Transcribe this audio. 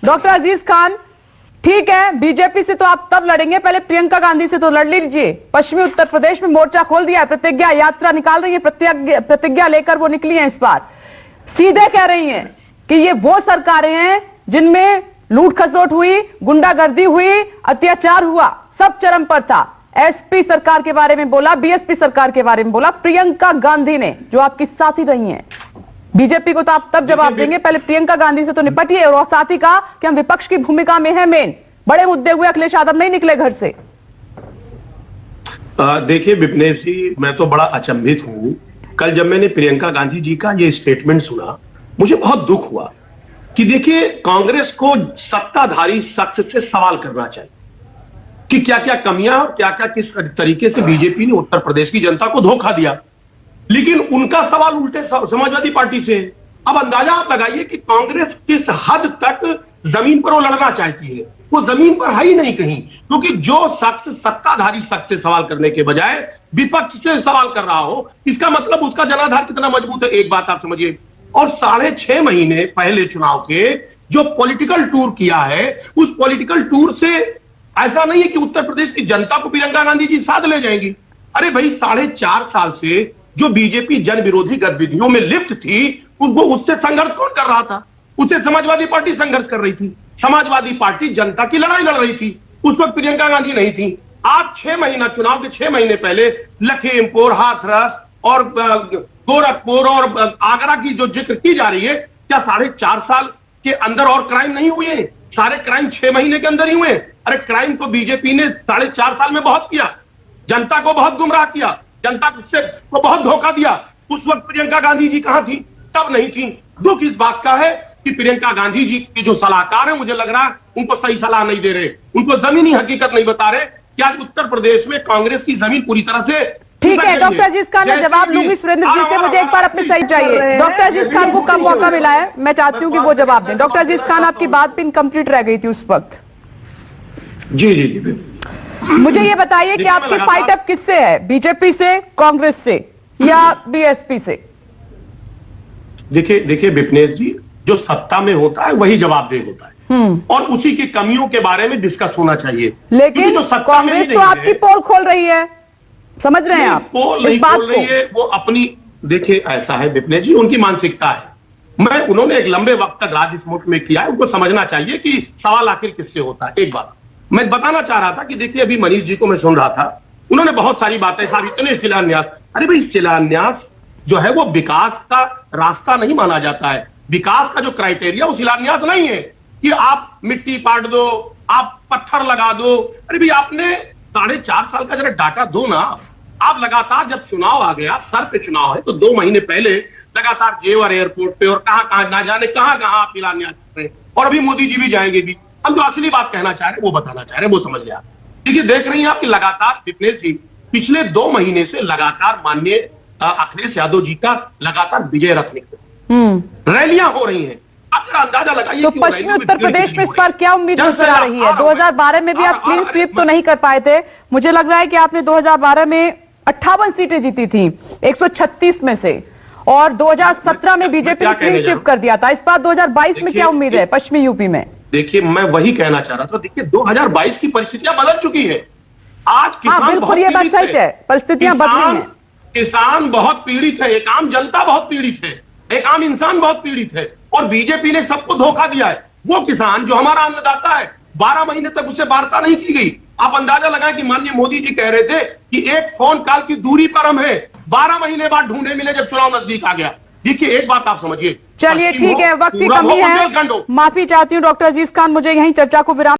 Doctor अजीज खान, ठीक है, BJP से तो आप तब लड़ेंगे, पहले प्रियंका गांधी से तो लड़ लीजिए। पश्चिमी उत्तर प्रदेश में मोर्चा खोल दिया है, प्रतिज्ञा यात्रा निकाल रही है, प्रतिज्ञा लेकर वो निकली हैं। इस बार सीधे कह रही हैं कि ये वो सरकारें हैं जिनमें लूट खसोट हुई, गुंडागर्दी हुई, अत्याचार हुआ, सब चरम पर था। एसपी सरकार के बारे में बोला, बीएसपी सरकार के बारे में बोला प्रियंका गांधी ने, जो आपकी साथी रही हैं। बीजेपी को तो आप तब जवाब देंगे, पहले प्रियंका गांधी से तो निपटिए। और साथ ही कहा कि हम विपक्ष की भूमिका में है मेन, बड़े मुद्दे हुए अखिलेश यादव नहीं निकले घर से। देखिए विपनेश जी, मैं तो बड़ा अचंभित हूं। कल जब मैंने प्रियंका गांधी जी का ये स्टेटमेंट सुना, मुझे बहुत दुख हुआ कि देखिए कांग्रेस को सत्ताधारी शख्स से सवाल करना चाहिए कि क्या क्या कमियां और क्या क्या किस तरीके से बीजेपी ने उत्तर प्रदेश की जनता को धोखा दिया। लेकिन उनका सवाल उल्टे समाजवादी पार्टी से है। अब अंदाजा आप लगाइए कि कांग्रेस किस हद तक जमीन पर वो लड़ना चाहती है। वो जमीन पर है ही नहीं कहीं, क्योंकि जो शख्स सत्ताधारी शख्स से सवाल करने के बजाय विपक्ष से सवाल कर रहा हो, इसका मतलब उसका जनाधार कितना मजबूत है, एक बात आप समझिए। और 6.5 महीने पहले चुनाव के जो पॉलिटिकल टूर किया है, उस पॉलिटिकल टूर से ऐसा नहीं है कि उत्तर प्रदेश की जनता को प्रियंका गांधी जी साथ ले जाएंगी। अरे भाई, 4.5 साल से जो बीजेपी जन विरोधी गतिविधियों में लिप्त थी, उनको उससे संघर्ष कौन कर रहा था? उससे समाजवादी पार्टी संघर्ष कर रही थी। समाजवादी पार्टी जनता की लड़ाई लड़ रही थी। उस वक्त प्रियंका गांधी नहीं थी। आज 6 महीना, चुनाव के 6 महीने पहले लखीमपुर, हाथरस और गोरखपुर और आगरा की जो जिक्र की जा रही है, क्या 4.5 साल के अंदर और क्राइम नहीं हुए? सारे क्राइम 6 महीने के अंदर ही हुए। अरे क्राइम तो बीजेपी ने 4.5 साल में बहुत किया, जनता को बहुत गुमराह किया, जनता को बहुत धोखा दिया। उस वक्त प्रियंका गांधी जी कहां थी? तब नहीं थी। दुख इस बात का है कि प्रियंका गांधी जी के जो सलाहकार हैं, मुझे लग रहा है उनको सही सलाह नहीं दे रहे, उनको जमीनी हकीकत नहीं बता रहे कि आज उत्तर प्रदेश में कांग्रेस की जमीन पूरी तरह से। ठीक है डॉक्टर अजीज खान, मैं जवाब लूंगी सुरेंद्र जी से, मुझे एक बार अपने सही चाहिए। डॉक्टर अजीज खान को कम मौका मिला है, मैं चाहती हूँ कि वो जवाब दें। डॉक्टर अजीज खान, आपकी बात भी इनकम्प्लीट रह गई थी उस वक्त। जी जी जी, मुझे ये बताइए कि आपकी फाइट अब किससे है, बीजेपी से, कांग्रेस से या बीएसपी से? देखिए विपनेश जी, जो सत्ता में होता है वही जवाबदेह होता है और उसी की कमियों के बारे में डिस्कस होना चाहिए। लेकिन जो कांग्रेस तो आपकी पोल खोल रही है, समझ रहे हैं आप? पोल नहीं खोल रही है, वो अपनी, देखिए ऐसा है विपनेश जी, उनकी मानसिकता है। उन्होंने एक लंबे वक्त तक राज इस मुल्क में किया है, उनको समझना चाहिए कि सवाल आखिर किससे होता है। एक बात मैं बताना चाह रहा था कि देखिए अभी मनीष जी को मैं सुन रहा था, उन्होंने बहुत सारी बातें, साहब इतने शिलान्यास। अरे भाई, शिलान्यास जो है वो विकास का रास्ता नहीं माना जाता है। विकास का जो क्राइटेरिया वो शिलान्यास नहीं है कि आप मिट्टी पाट दो, आप पत्थर लगा दो। अरे भाई, आपने 4.5 साल का जरा डाटा दो ना। आप लगातार, जब चुनाव आ गया, सर पे चुनाव है, तो 2 महीने पहले लगातार जेवर एयरपोर्ट पे और कहां ना जाने कहां आप शिलान्यास कर रहे हैं। और अभी मोदी जी भी जाएंगे भी। हम जो असली बात कहना चाह रहे हैं वो बताना चाह रहे हैं, वो समझ लिया। देखिए, देख रही हैं आप कि लगातार विपनेश जी पिछले 2 महीने से लगातार माननीय अखिलेश यादव जी का लगातार विजय रथ निकले, रैलियां हो रही हैं। आप जरा अंदाजा लगाइए। तो पश्चिमी उत्तर प्रदेश में इस पर क्या उम्मीद नजर आ रही है? 2012 में भी आप क्लीन स्वीप तो नहीं कर पाए थे, मुझे लग रहा है कि आपने 2012 में 58 सीटें जीती थी 136 में से, और 2017 में बीजेपी ने क्लीन स्वीप कर दिया था। इस बार 2022 में क्या उम्मीद है पश्चिमी यूपी में? देखिए, मैं वही कहना चाह रहा था। देखिए, 2022 की परिस्थितियां बदल चुकी है। आज किसान बहुत पीड़ित है, परिस्थितियां बदली हैं। किसान बहुत पीड़ित है, एक आम जनता बहुत पीड़ित है, एक आम इंसान बहुत पीड़ित है, और बीजेपी ने सबको धोखा दिया है। वो किसान जो हमारा अन्नदाता है, 12 महीने तक उससे वार्ता नहीं की गई। आप अंदाजा लगाएं कि माननीय मोदी जी कह रहे थे कि एक फोन कॉल की दूरी पर हम है, 12 महीने बाद ढूंढे मिले जब चुनाव नजदीक आ गया। देखिए, एक बात आप समझिए। चलिए ठीक है, वक्त की कमी है, माफी चाहती हूँ डॉक्टर अजीज खान, मुझे यहीं चर्चा को विराम